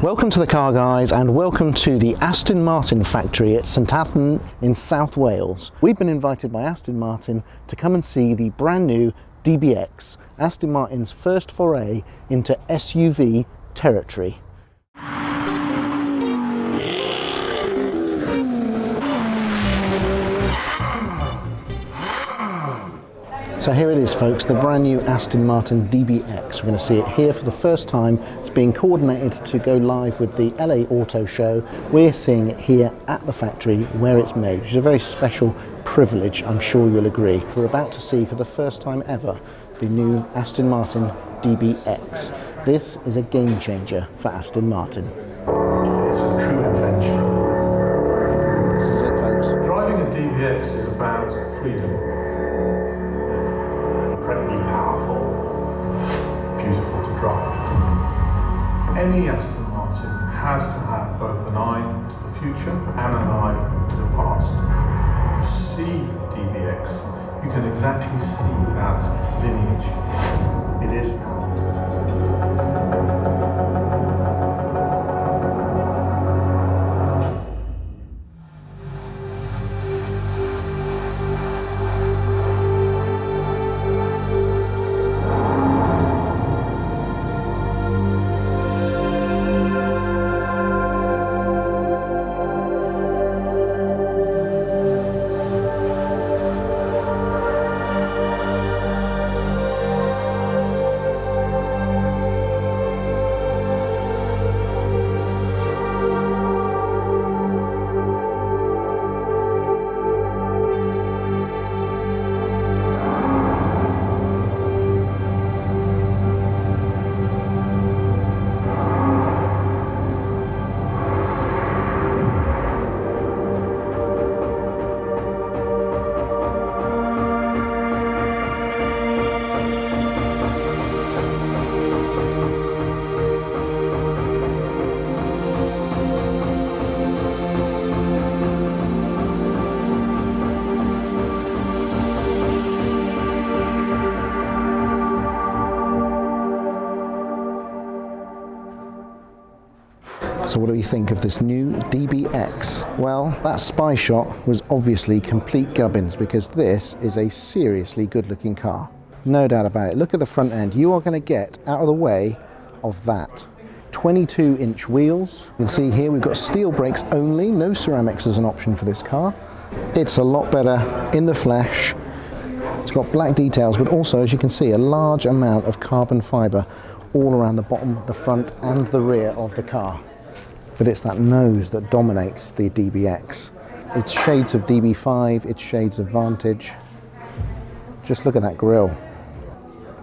Welcome to the Car Guys and welcome to the Aston Martin factory at St Athan in South Wales. We've been invited by Aston Martin to come and see the brand new DBX, Aston Martin's first foray into SUV territory. So here it is, folks, the brand new Aston Martin DBX. We're going to see it here for the first time. It's being coordinated to go live with the LA Auto Show. We're seeing it here at the factory where it's made, which is a very special privilege, I'm sure you'll agree. We're about to see for the first time ever the new Aston Martin DBX. This is a game changer for Aston Martin. It's a true adventure. This is it, folks. Driving a DBX is about freedom. Incredibly powerful, beautiful to drive. Any Aston Martin has to have both an eye to the future and an eye to the past. When you see DBX, you can exactly see that lineage. It is So what do we think of this new DBX? Well, that spy shot was obviously complete gubbins because this is a seriously good-looking car. No doubt about it. Look at the front end. You are going to get out of the way of that. 22-inch wheels. You can see here we've got steel brakes only, no ceramics as an option for this car. It's a lot better in the flesh. It's got black details, but also, as you can see, a large amount of carbon fibre all around the bottom, the front and the rear of the car. But it's that nose that dominates the DBX. It's shades of DB5, it's shades of Vantage. Just look at that grille.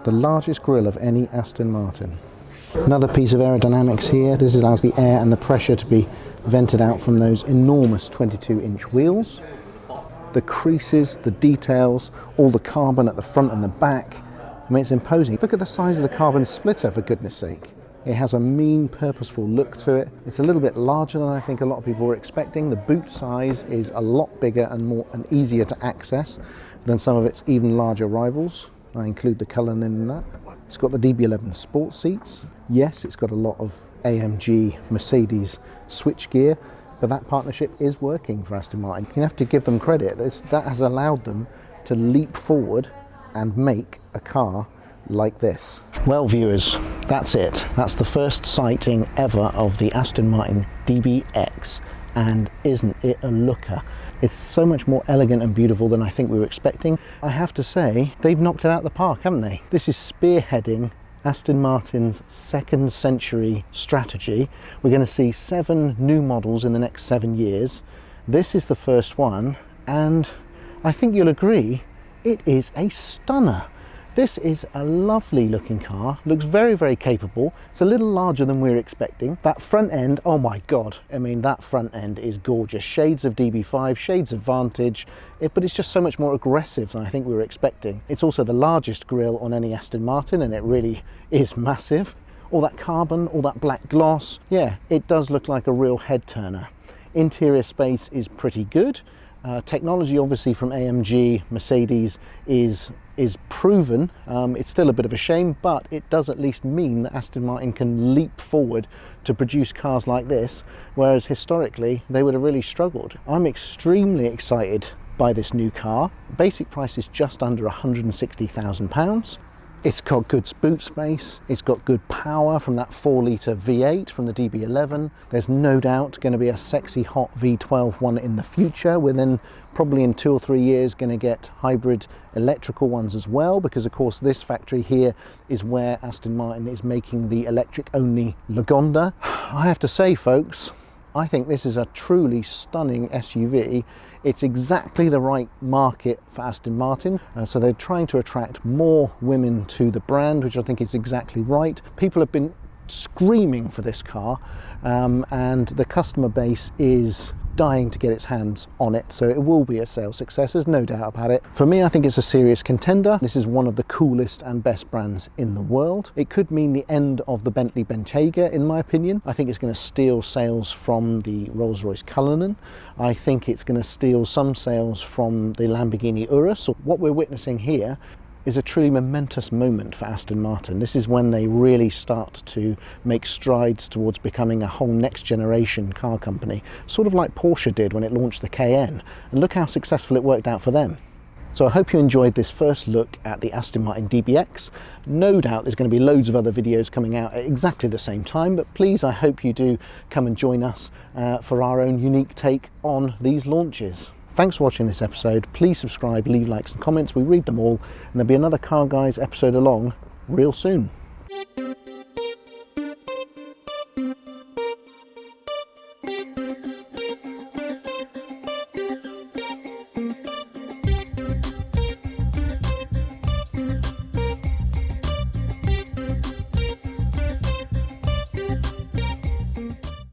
The largest grille of any Aston Martin. Another piece of aerodynamics here. This allows the air and the pressure to be vented out from those enormous 22-inch wheels. The creases, the details, all the carbon at the front and the back. I mean, it's imposing. Look at the size of the carbon splitter, for goodness sake. It has a mean, purposeful look to it. It's a little bit larger than I think a lot of people were expecting. The boot size is a lot bigger and more and easier to access than some of its even larger rivals. I include the Cullinan in that. It's got the DB11 sport seats. Yes, it's got a lot of AMG Mercedes switchgear, but that partnership is working for Aston Martin. You have to give them credit. That has allowed them to leap forward and make a car like this. Well, viewers, that's it. That's the first sighting ever of the Aston Martin DBX, and isn't it a looker? It's so much more elegant and beautiful than I think we were expecting. I have to say, they've knocked it out of the park, haven't they? This is spearheading Aston Martin's second century strategy. We're going to see 7 new models in the next 7 years. This is the first one, and I think you'll agree, it is a stunner. This is a lovely looking car, looks very, very capable. It's a little larger than we were expecting. That front end, oh my God, I mean, that front end is gorgeous. Shades of DB5, shades of Vantage, but it's just so much more aggressive than I think we were expecting. It's also the largest grille on any Aston Martin, and it really is massive. All that carbon, all that black gloss, yeah, it does look like a real head turner. Interior space is pretty good. Technology obviously from AMG, Mercedes is proven. It's still a bit of a shame, but it does at least mean that Aston Martin can leap forward to produce cars like this, whereas historically they would have really struggled. I'm extremely excited by this new car. Basic price is just under £160,000. It's got good boot space, it's got good power from that 4-litre V8 from the DB11. There's no doubt going to be a sexy hot V12 one in the future. We're then probably in 2 or 3 years going to get hybrid electrical ones as well, because of course this factory here is where Aston Martin is making the electric only Lagonda. I have to say, folks, I think this is a truly stunning SUV. It's exactly the right market for Aston Martin. So they're trying to attract more women to the brand, which I think is exactly right. People have been screaming for this car, and the customer base is dying to get its hands on it, so it will be a sales success, there's no doubt about it. For me, I think it's a serious contender. This is one of the coolest and best brands in the world. It could mean the end of the Bentley Bentayga, in my opinion. I think it's going to steal sales from the Rolls-Royce Cullinan. I think it's going to steal some sales from the Lamborghini Urus. So what we're witnessing here is a truly momentous moment for Aston Martin. This is when they really start to make strides towards becoming a whole next generation car company, sort of like Porsche did when it launched the Cayenne, and look how successful it worked out for them. So I hope you enjoyed this first look at the Aston Martin DBX. No doubt there's going to be loads of other videos coming out at exactly the same time, but please, I hope you do come and join us for our own unique take on these launches. Thanks for watching this episode. Please subscribe, leave likes and comments. We read them all, and there'll be another Car Guys episode along real soon.